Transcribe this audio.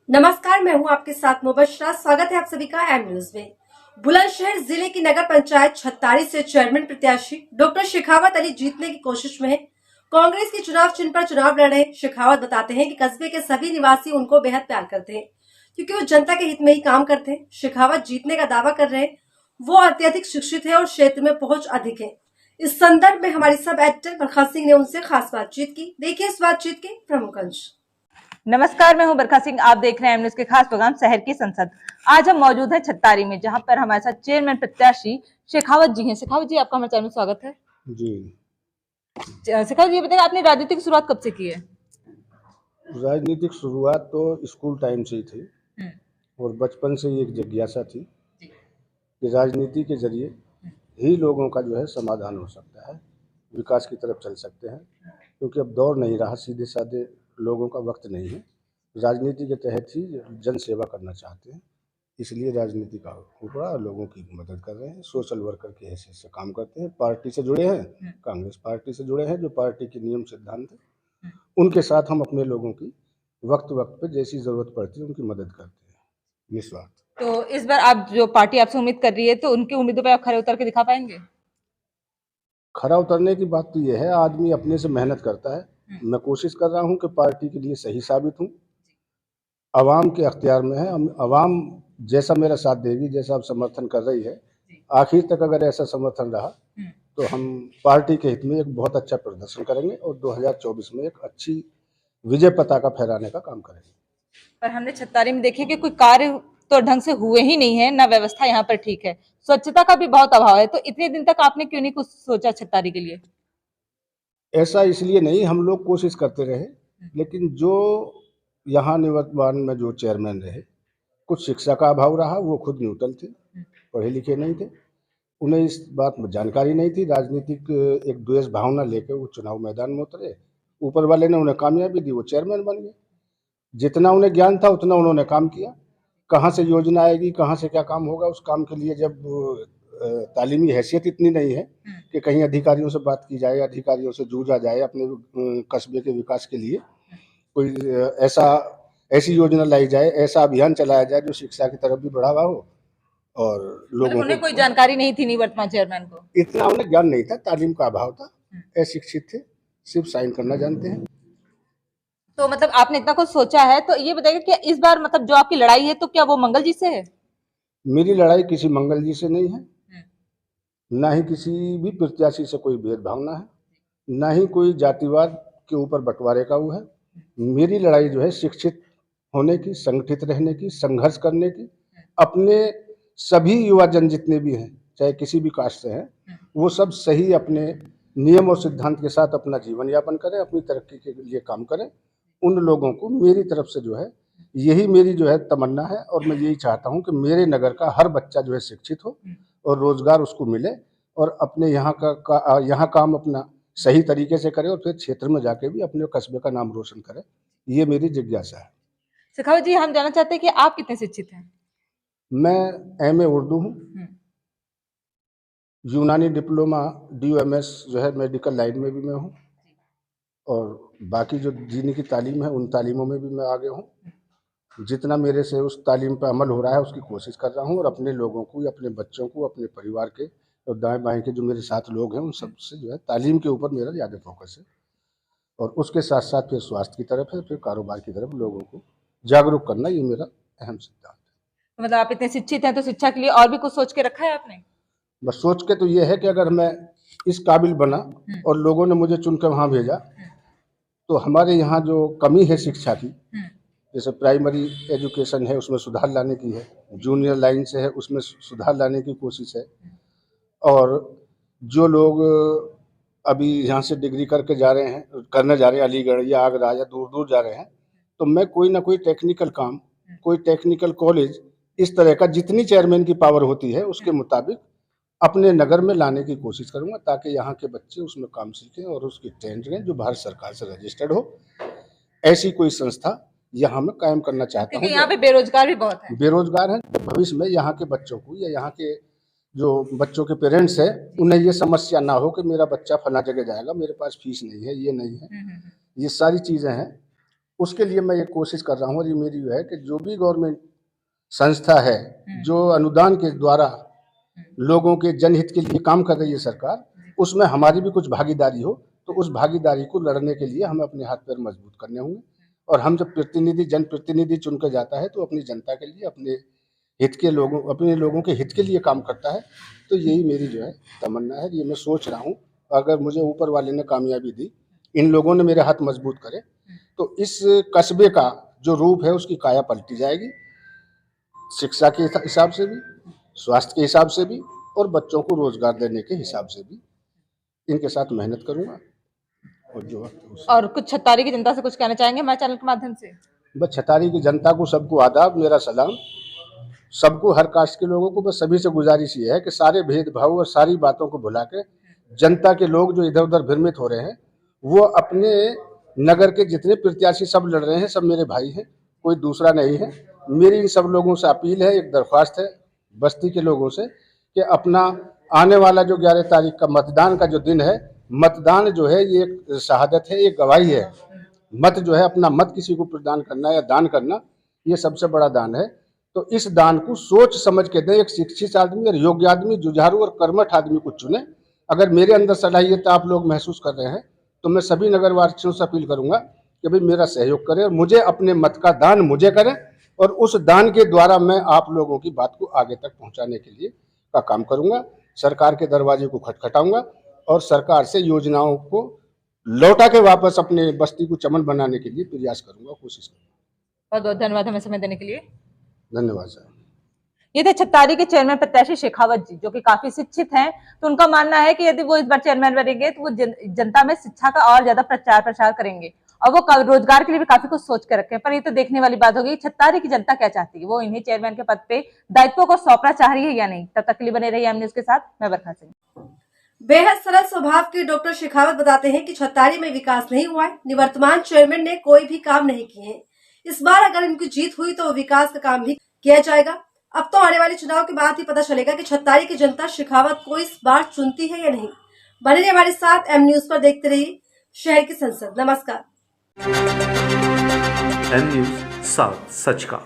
नमस्कार, मैं हूं आपके साथ मुबशरा। स्वागत है आप सभी का एम न्यूज में। बुलंदशहर जिले की नगर पंचायत छत्तारी से चेयरमैन प्रत्याशी डॉक्टर शेखावत अली जीतने की कोशिश में है। कांग्रेस के चुनाव चिन्ह पर चुनाव लड़ रहे शेखावत बताते हैं कि कस्बे के सभी निवासी उनको बेहद प्यार करते हैं, क्योंकि वो जनता के हित में ही काम करते हैं। शेखावत जीतने का दावा कर रहे हैं। वो अत्यधिक शिक्षित है और क्षेत्र में पहुंच अधिक है। इस संदर्भ में हमारी सब एडिटर बरखा सिंह ने उनसे खास बातचीत की। देखिए इस बातचीत के प्रमुख अंश। नमस्कार, मैं हूं बरखा सिंह। आप देख रहे हैं एमन्यूज के खास प्रोग्राम शहर की संसद। आज हम मौजूद हैं छत्तारी में, जहां पर हमारे साथ चेयरमैन प्रत्याशी शेखावत जी हैं। शेखावत जी, आपका हमारे चैनल में स्वागत है। जी। शेखावत जी, बताइए आपने राजनीतिक शुरुआत कब से की है? राजनीतिक शुरुआत तो स्कूल टाइम से ही थी और बचपन से ही एक जिज्ञासा थी कि राजनीति के जरिए ही लोगों का जो है समाधान हो सकता है, विकास की तरफ चल सकते हैं, क्योंकि अब दौर नहीं रहा, सीधे साधे लोगों का वक्त नहीं है। राजनीति के तहत ही जन सेवा करना चाहते हैं, इसलिए राजनीति का ऊपर लोगों की मदद कर रहे हैं। सोशल वर्कर की हैसियत से काम करते हैं। पार्टी से जुड़े हैं, कांग्रेस पार्टी से जुड़े हैं, जो पार्टी के नियम सिद्धांत है उनके साथ हम अपने लोगों की वक्त वक्त पे जैसी ज़रूरत पड़ती है उनकी मदद करते हैं, निस्वार्थ। तो इस बार आप जो पार्टी आपसे उम्मीद कर रही है, तो उनकी उम्मीदों पर आप खरे उतर के दिखा पाएंगे? खरा उतरने की बात तो ये है, आदमी अपने से मेहनत करता है। मैं कोशिश कर रहा हूँ कि पार्टी के लिए सही साबित हूँ। आवाम के अख्तियार में है, आवाम जैसा मेरा साथ देगी, जैसा आप समर्थन कर रही है, आखिर तक अगर ऐसा समर्थन रहा तो हम पार्टी के हित में एक बहुत अच्छा प्रदर्शन करेंगे और 2024 में एक अच्छी विजय पताका फहराने का काम करेंगे। पर हमने छत्तारी में देखे कि कोई कार्य तो ढंग से हुए ही नहीं है, ना व्यवस्था यहाँ पर ठीक है, स्वच्छता का भी बहुत अभाव है। तो इतने दिन तक आपने क्यों नहीं कुछ सोचा छत्तारी के लिए? ऐसा इसलिए नहीं, हम लोग कोशिश करते रहे, लेकिन जो यहाँ निवर्तमान में जो चेयरमैन रहे, कुछ शिक्षा का अभाव रहा। वो खुद न्यूट्रल थे, पढ़े लिखे नहीं थे, उन्हें इस बात में जानकारी नहीं थी। राजनीतिक एक द्वेष भावना लेकर वो चुनाव मैदान में उतरे। ऊपर वाले ने उन्हें कामयाबी दी, वो चेयरमैन बन गए। जितना उन्हें ज्ञान था उतना उन्होंने काम किया। कहाँ से योजना आएगी, कहाँ से क्या काम होगा, उस काम के लिए जब तालीमी हैसियत इतनी नहीं है कि कहीं अधिकारियों से बात की जाए, अधिकारियों से जूझा जाए अपने कस्बे के विकास के लिए, कोई ऐसी योजना लाई जाए, ऐसा अभियान चलाया जाए जो शिक्षा की तरफ भी बढ़ावा हो और लोगों उन्हें कोई जानकारी नहीं थी निवर्तमान चेयरमैन को? इतना उन्हें ज्ञान नहीं था, तालीम का अभाव था, अशिक्षित थे, सिर्फ साइन करना जानते हैं। तो मतलब आपने इतना कुछ सोचा है, तो ये बताइए कि इस बार मतलब जो आपकी लड़ाई है, तो क्या वो मंगल जी से है? मेरी लड़ाई किसी मंगल जी से नहीं है, ना ही किसी भी प्रत्याशी से कोई भेदभाव ना है, ना ही कोई जातिवाद के ऊपर बंटवारे का वो है। मेरी लड़ाई जो है शिक्षित होने की, संगठित रहने की, संघर्ष करने की। अपने सभी युवा जन जितने भी हैं, चाहे किसी भी कास्ट से हैं, वो सब सही अपने नियम और सिद्धांत के साथ अपना जीवन यापन करें, अपनी तरक्की के लिए काम करें। उन लोगों को मेरी तरफ से जो है, यही मेरी जो है तमन्ना है और मैं यही चाहता हूँ कि मेरे नगर का हर बच्चा जो है शिक्षित हो और रोजगार उसको मिले और अपने यहाँ यहाँ काम अपना सही तरीके से करे और फिर क्षेत्र में जाके भी अपने कस्बे का नाम रोशन करे। ये मेरी जिज्ञासा है। शेखावत जी, हम जानना चाहते हैं कि आप कितने शिक्षित हैं? मैं एमए उर्दू हूँ, यूनानी डिप्लोमा DOMS जो है मेडिकल लाइन में भी मैं हूँ और बाकी जो जीने की तालीम है उन तालीमों में भी मैं आगे हूँ। जितना मेरे से उस तालीम पर अमल हो रहा है उसकी कोशिश कर रहा हूँ और अपने लोगों को, अपने बच्चों को, अपने परिवार के और दाएं बाएं के जो मेरे साथ लोग हैं उन सब से जो है तालीम के ऊपर मेरा ज़्यादा फोकस है और उसके साथ साथ फिर स्वास्थ्य की तरफ है, फिर कारोबार की तरफ लोगों को जागरूक करना, ये मेरा अहम सिद्धांत है। मतलब आप इतने शिक्षित हैं, तो शिक्षा के लिए और भी कुछ सोच के रखा है आपने? बस सोच के तो ये है कि अगर मैं इस काबिल बना और लोगों ने मुझे चुन कर वहाँ भेजा, तो हमारे यहाँ जो कमी है शिक्षा की, जैसे प्राइमरी एजुकेशन है उसमें सुधार लाने की है, जूनियर लाइन से है उसमें सुधार लाने की कोशिश है और जो लोग अभी यहाँ से डिग्री करके जा रहे हैं, करने जा रहे हैं अलीगढ़ या आगरा या दूर दूर जा रहे हैं, तो मैं कोई ना कोई टेक्निकल काम, कोई टेक्निकल कॉलेज, इस तरह का जितनी चेयरमैन की पावर होती है उसके मुताबिक अपने नगर में लाने की कोशिश करूँगा, ताकि यहाँ के बच्चे उसमें काम सीखें और उसकी ट्रेंड रहें जो भारत सरकार से रजिस्टर्ड हो। ऐसी कोई संस्था यहाँ मैं कायम करना चाहता हूँ। क्योंकि यहाँ पे बेरोजगार भी बहुत है। बेरोजगार हैं, तो भविष्य में यहाँ के बच्चों को या यहाँ के जो बच्चों के पेरेंट्स हैं उन्हें ये समस्या ना हो कि मेरा बच्चा फला जगह जाएगा, मेरे पास फीस नहीं है, ये नहीं है। ये सारी चीज़ें हैं उसके लिए मैं ये कोशिश कर रहा हूँ, और ये मेरी जो है कि जो भी गवर्नमेंट संस्था है जो अनुदान के द्वारा लोगों के जनहित के लिए काम कर रही है सरकार, उसमें हमारी भी कुछ भागीदारी हो, तो उस भागीदारी को लड़ने के लिए हमें अपने हाथ पैर मजबूत करने होंगे। और हम जब जनप्रतिनिधि चुन कर जाता है तो अपनी जनता के लिए, अपने लोगों के हित के लिए काम करता है। तो यही मेरी जो है तमन्ना है, ये मैं सोच रहा हूँ। अगर मुझे ऊपर वाले ने कामयाबी दी, इन लोगों ने मेरे हाथ मजबूत करे, तो इस कस्बे का जो रूप है उसकी काया पलटी जाएगी, शिक्षा के हिसाब से भी, स्वास्थ्य के हिसाब से भी, और बच्चों को रोजगार देने के हिसाब से भी। इनके साथ मेहनत करूंगा। और जो और कुछ छतारी की जनता से कुछ कहना चाहेंगे हमारे चैनल के माध्यम से? बस छतारी की जनता को सबको आदाब, मेरा सलाम। सबको, हर कास्ट के लोगों को बस सभी से गुजारिश ये है कि सारे भेदभाव और सारी बातों को भुला के जनता के लोग जो इधर उधर भ्रमित हो रहे हैं, वो अपने नगर के जितने प्रत्याशी सब लड़ रहे हैं, सब मेरे भाई हैं, कोई दूसरा नहीं है। मेरी इन सब लोगों से अपील है, एक दरख्वास्त है बस्ती के लोगों से, कि अपना आने वाला जो 11 तारीख का मतदान का जो दिन है, मतदान जो है ये एक शहादत है, एक गवाही है। मत जो है, अपना मत किसी को प्रदान करना या दान करना, ये सबसे बड़ा दान है। तो इस दान को सोच समझ के दें। एक शिक्षित आदमी और योग्य आदमी, जुझारू और कर्मठ आदमी को चुने। अगर मेरे अंदर सलाहियत आप लोग महसूस कर रहे हैं, तो मैं सभी नगरवासियों से अपील करूंगा कि भाई मेरा सहयोग करें और मुझे अपने मत का दान मुझे करें, और उस दान के द्वारा मैं आप लोगों की बात को आगे तक पहुंचाने के लिए का काम करूंगा। सरकार के दरवाजे को खटखटाऊंगा और सरकार से योजनाओं को लौटा के वापस अपने बस्ती को चमन बनाने के लिए प्रयास करूंगा, कोशिश करूंगा। बहुत बहुत धन्यवाद हमें समय देने के लिए। धन्यवाद सर। ये थे छतारी के चेयरमैन प्रत्याशी शेखावत जी, जो कि काफी शिक्षित हैं। तो उनका मानना है कि यदि वो इस बार चेयरमैन बनेंगे तो वो जनता में शिक्षा का और ज्यादा प्रचार प्रसार करेंगे, और वो रोजगार के लिए भी काफी कुछ सोच कर रखे हैं। पर ये तो देखने वाली बात होगी छतारी की जनता क्या चाहती है, वो इन्हें चेयरमैन के पद पे दायित्व को सौंपना चाह रही है या नहीं। तब तक के लिए बने रहिए एम न्यूज के साथ, मैं बरखा सिंह। बेहद सरल स्वभाव के डॉक्टर शेखावत बताते हैं कि छतारी में विकास नहीं हुआ है, निवर्तमान चेयरमैन ने कोई भी काम नहीं किए हैं। इस बार अगर इनकी जीत हुई तो विकास का काम भी किया जाएगा। अब तो आने वाले चुनाव के बाद ही पता चलेगा कि छतारी की जनता शेखावत को इस बार चुनती है या नहीं। बने रहिए हमारे साथ, एम न्यूज पर देखते रहिए शहर की संसद। नमस्कार। एम न्यूज, साथ सच का।